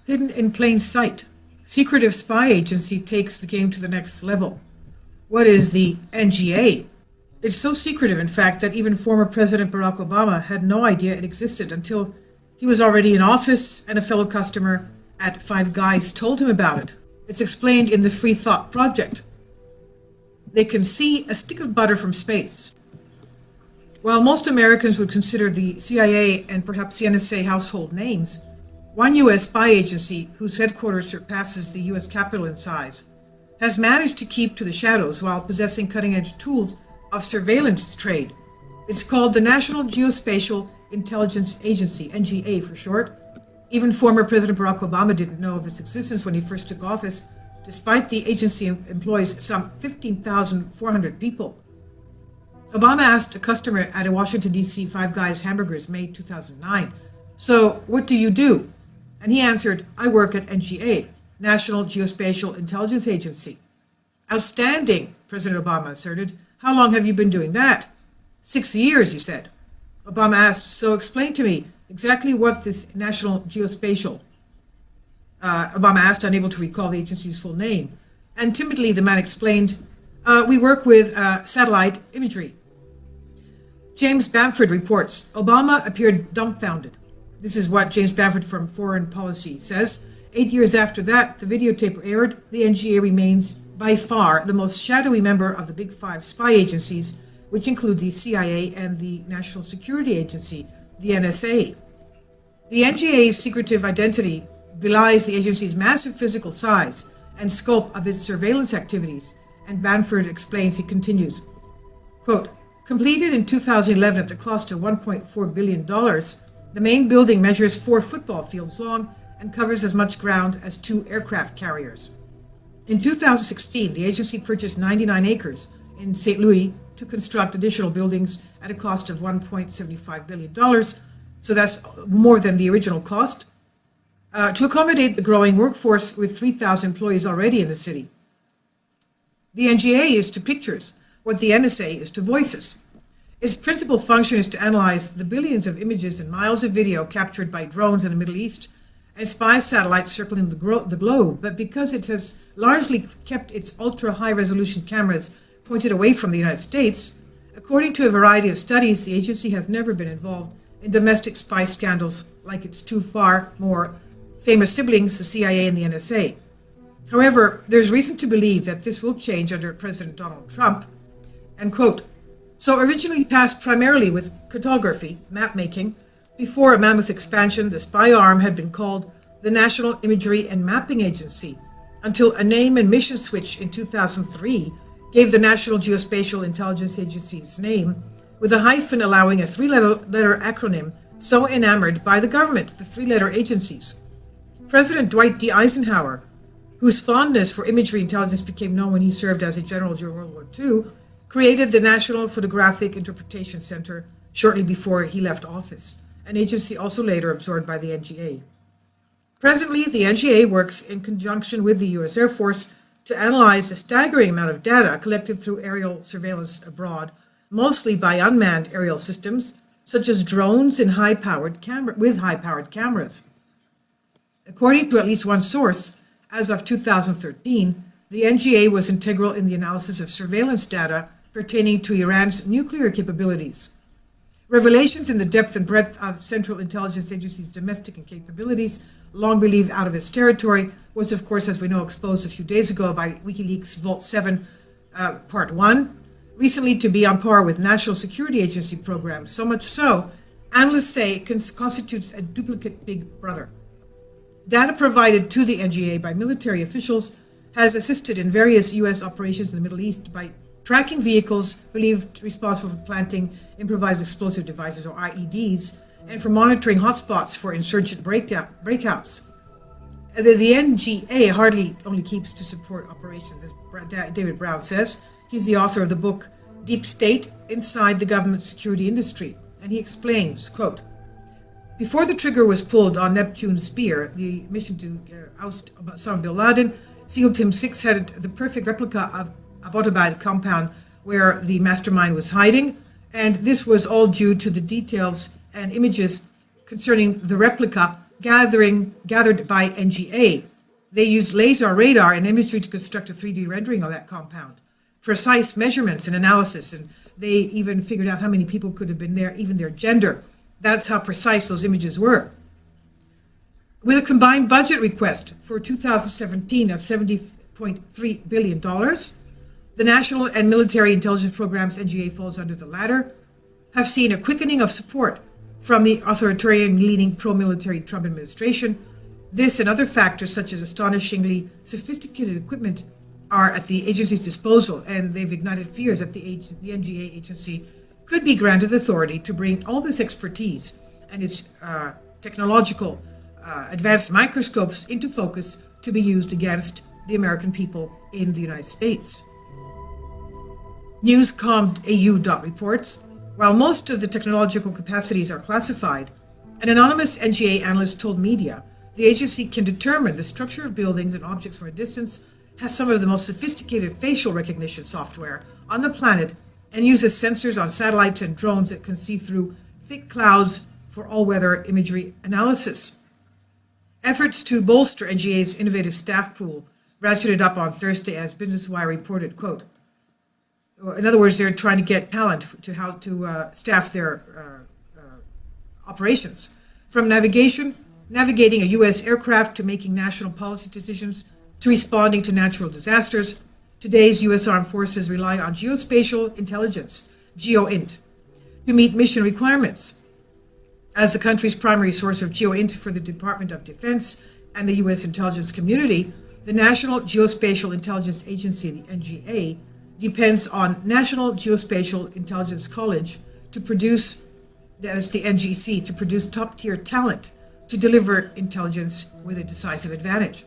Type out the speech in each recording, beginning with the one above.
Hidden in plain sight. Secretive spy agency takes the game to the next level. What is the NGA? It's so secretive, in fact, that even former President Barack Obama had no idea it existed until he was already in office and a fellow customer at Five Guys told him about it. It's explained in the Free Thought Project. They can see a stick of butter from space. While most Americans would consider the CIA and perhaps the NSA household names, one U.S. spy agency, whose headquarters surpasses the U.S. Capitol in size, has managed to keep to the shadows while possessing cutting-edge tools of surveillance trade. It's called the National Geospatial-Intelligence Agency, NGA for short. Even former President Barack Obama didn't know of its existence when he first took office, despite the agency employs some 15,400 people. Obama asked a customer at a Washington, D.C. Five Guys Hamburgers May 2009, "So, what do you do?" And he answered, "I work at NGA, National Geospatial-Intelligence Agency." "Outstanding," President Obama asserted. "How long have you been doing that?" 6 years, he said. Obama asked, "So explain to me exactly what this National Geospatial," Obama asked, unable to recall the agency's full name. And timidly the man explained, "We work with satellite imagery." James Bamford reports, Obama appeared dumbfounded. This is what James Bamford from Foreign Policy says. 8 years after that, the videotape aired, the NGA remains by far the most shadowy member of the Big Five spy agencies, which include the CIA and the National Security Agency, the NSA. The NGA's secretive identity belies the agency's massive physical size and scope of its surveillance activities, and Bamford explains, he continues, quote, "Completed in 2011 at the cost of $1.4 billion, the main building measures 4 football fields long and covers as much ground as 2 aircraft carriers. In 2016, the agency purchased 99 acres in St. Louis to construct additional buildings at a cost of $1.75 billion, so that's more than the original cost, to accommodate the growing workforce with 3,000 employees already in the city. The NGA is to pictures what the NSA is to voices. Its principal function is to analyze the billions of images and miles of video captured by drones in the Middle East and spy satellites circling the globe, but because it has largely kept its ultra-high-resolution cameras pointed away from the United States, according to a variety of studies, the agency has never been involved in domestic spy scandals like its 2 far more famous siblings, the CIA and the NSA. However, there's reason to believe that this will change under President Donald Trump. End quote. So originally tasked primarily with cartography, map making, before a mammoth expansion, the spy arm had been called the National Imagery and Mapping Agency, until a name and mission switch in 2003 gave the National Geospatial-Intelligence Agency its name, with a hyphen allowing a 3-letter acronym so enamored by the government, the 3-letter agencies. President Dwight D. Eisenhower, whose fondness for imagery intelligence became known when he served as a general during World War II, created the National Photographic Interpretation Center shortly before he left office, an agency also later absorbed by the NGA. Presently, the NGA works in conjunction with the U.S. Air Force to analyze a staggering amount of data collected through aerial surveillance abroad, mostly by unmanned aerial systems, such as drones and high-powered cameras. According to at least one source, as of 2013, the NGA was integral in the analysis of surveillance data pertaining to Iran's nuclear capabilities. Revelations in the depth and breadth of Central Intelligence Agency's domestic capabilities, long believed out of its territory, was of course, as we know, exposed a few days ago by WikiLeaks Vault 7 Part 1, recently to be on par with National Security Agency programs, so much so, analysts say it constitutes a duplicate Big Brother. Data provided to the NGA by military officials has assisted in various U.S. operations in the Middle East by tracking vehicles believed responsible for planting improvised explosive devices, or IEDs, and for monitoring hotspots for insurgent breakouts. The NGA hardly only keeps to support operations, as David Brown says. He's the author of the book Deep State Inside the Government Security Industry, and he explains, quote, "Before the trigger was pulled on Neptune's Spear, the mission to oust Osama bin Laden, SEAL Team 6 had the perfect replica of Abbottabad compound where the mastermind was hiding, and this was all due to the details and images concerning the replica gathered by NGA. They used laser radar and imagery to construct a 3D rendering of that compound. Precise measurements and analysis, and they even figured out how many people could have been there, even their gender. That's how precise those images were. With a combined budget request for 2017 of $70.3 billion, the national and military intelligence programs, NGA falls under the latter, have seen a quickening of support from the authoritarian-leaning pro-military Trump administration. This and other factors, such as astonishingly sophisticated equipment, are at the agency's disposal, and they've ignited fears that the NGA agency could be granted authority to bring all this expertise and its technological advanced microscopes into focus to be used against the American people in the United States. Newscom.au reports, while most of the technological capacities are classified, an anonymous NGA analyst told media the agency can determine the structure of buildings and objects from a distance, has some of the most sophisticated facial recognition software on the planet, and uses sensors on satellites and drones that can see through thick clouds for all-weather imagery analysis. Efforts to bolster NGA's innovative staff pool ratcheted up on Thursday as Business Wire reported, quote, in other words, they're trying to get talent to how to staff their operations. From navigating a U.S. aircraft to making national policy decisions to responding to natural disasters, today's U.S. Armed Forces rely on Geospatial-Intelligence, GeoInt, to meet mission requirements. As the country's primary source of GeoInt for the Department of Defense and the U.S. intelligence community, the National Geospatial-Intelligence Agency, the NGA, depends on National Geospatial-Intelligence College to produce, that's the NGC, to produce top-tier talent to deliver intelligence with a decisive advantage.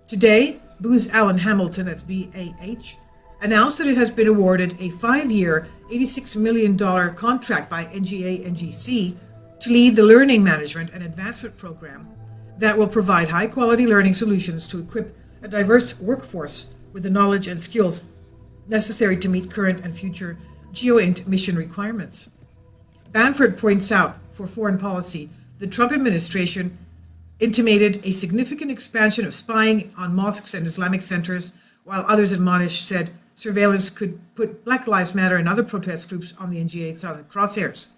Today, Booz Allen Hamilton, that's BAH, announced that it has been awarded a 5-year, $86 million contract by NGA-NGC to lead the learning management and advancement program that will provide high-quality learning solutions to equip a diverse workforce with the knowledge and skills necessary to meet current and future GeoInt mission requirements. Bamford points out, for foreign policy, the Trump administration intimated a significant expansion of spying on mosques and Islamic centers, while others admonished said surveillance could put Black Lives Matter and other protest groups on the NGA's silent crosshairs.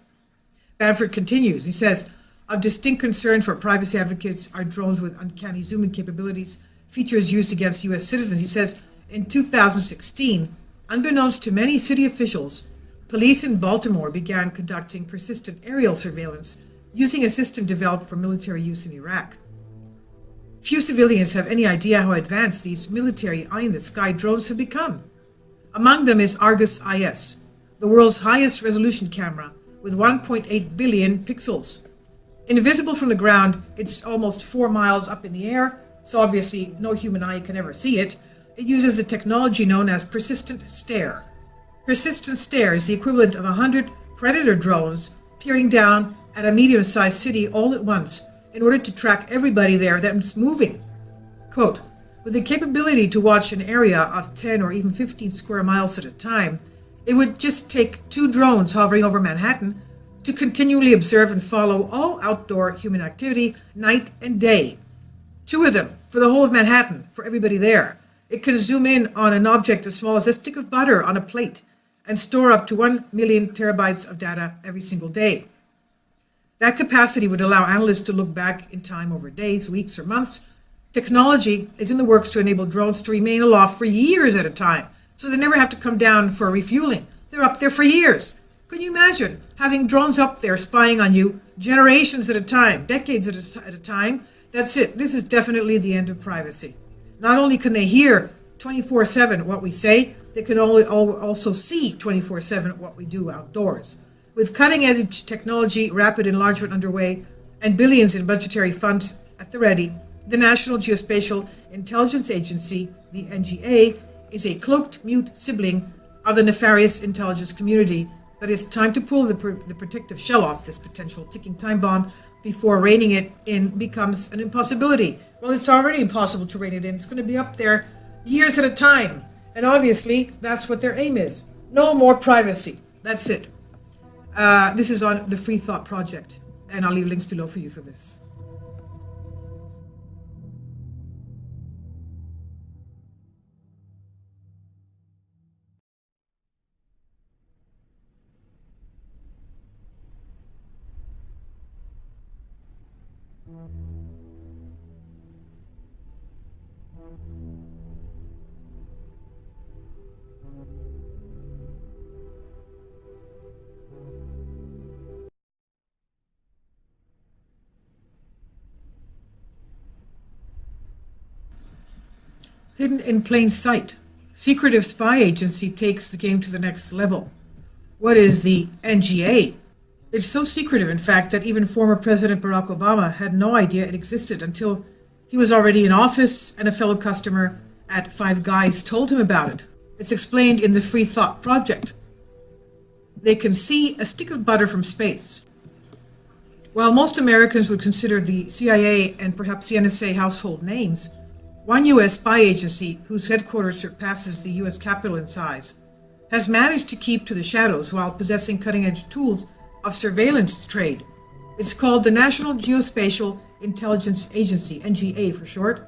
Bamford continues, he says, of distinct concern for privacy advocates are drones with uncanny zooming capabilities, features used against U.S. citizens. He says, in 2016, unbeknownst to many city officials, police in Baltimore began conducting persistent aerial surveillance using a system developed for military use in Iraq. Few civilians have any idea how advanced these military eye-in-the-sky drones have become. Among them is Argus IS, the world's highest resolution camera with 1.8 billion pixels. Invisible from the ground, it's almost 4 miles up in the air, so obviously no human eye can ever see it. It uses a technology known as persistent stare. Persistent stare is the equivalent of 100 Predator drones peering down at a medium-sized city all at once in order to track everybody there that's moving. Quote, with the capability to watch an area of 10 or even 15 square miles at a time, it would just take 2 drones hovering over Manhattan to continually observe and follow all outdoor human activity night and day. 2 of them for the whole of Manhattan, for everybody there. It can zoom in on an object as small as a stick of butter on a plate and store up to 1 million terabytes of data every single day. That capacity would allow analysts to look back in time over days, weeks, or months. Technology is in the works to enable drones to remain aloft for years at a time, so they never have to come down for refueling. They're up there for years. Can you imagine having drones up there spying on you generations at a time, decades at a time? That's it. This is definitely the end of privacy. Not only can they hear 24/7 what we say, they can also see 24/7 what we do outdoors. With cutting-edge technology, rapid enlargement underway, and billions in budgetary funds at the ready, the National Geospatial-Intelligence Agency, the NGA, is a cloaked, mute sibling of the nefarious intelligence community. But it's time to pull the protective shell off this potential ticking time bomb before reining it in becomes an impossibility. Well, it's already impossible to rein it in. It's going to be up there years at a time. And obviously, that's what their aim is. No more privacy. That's it. This is on the Free Thought Project, and I'll leave links below for you for this. Hidden in plain sight. Secretive spy agency takes the game to the next level. What is the NGA? It's so secretive, in fact, that even former President Barack Obama had no idea it existed until he was already in office and a fellow customer at Five Guys told him about it. It's explained in the Free Thought Project. They can see a stick of butter from space. While most Americans would consider the CIA and perhaps the NSA household names, one U.S. spy agency, whose headquarters surpasses the U.S. Capitol in size, has managed to keep to the shadows while possessing cutting-edge tools of surveillance trade. It's called the National Geospatial-Intelligence Agency, NGA for short.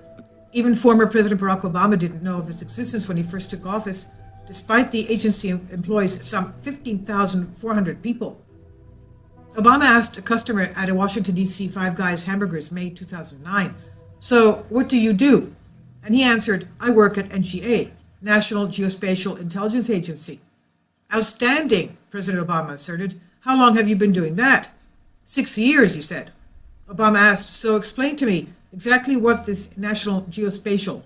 Even former President Barack Obama didn't know of its existence when he first took office, despite the agency employs some 15,400 people. Obama asked a customer at a Washington, D.C. Five Guys Hamburgers, May 2009, "So, what do you do?" And he answered, "I work at NGA, National Geospatial-Intelligence Agency." "Outstanding," President Obama asserted. "How long have you been doing that?" 6 years, he said. Obama asked, "So explain to me exactly what this National Geospatial,"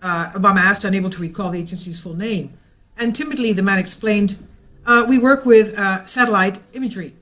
Obama asked, unable to recall the agency's full name. And timidly, the man explained, "We work with satellite imagery."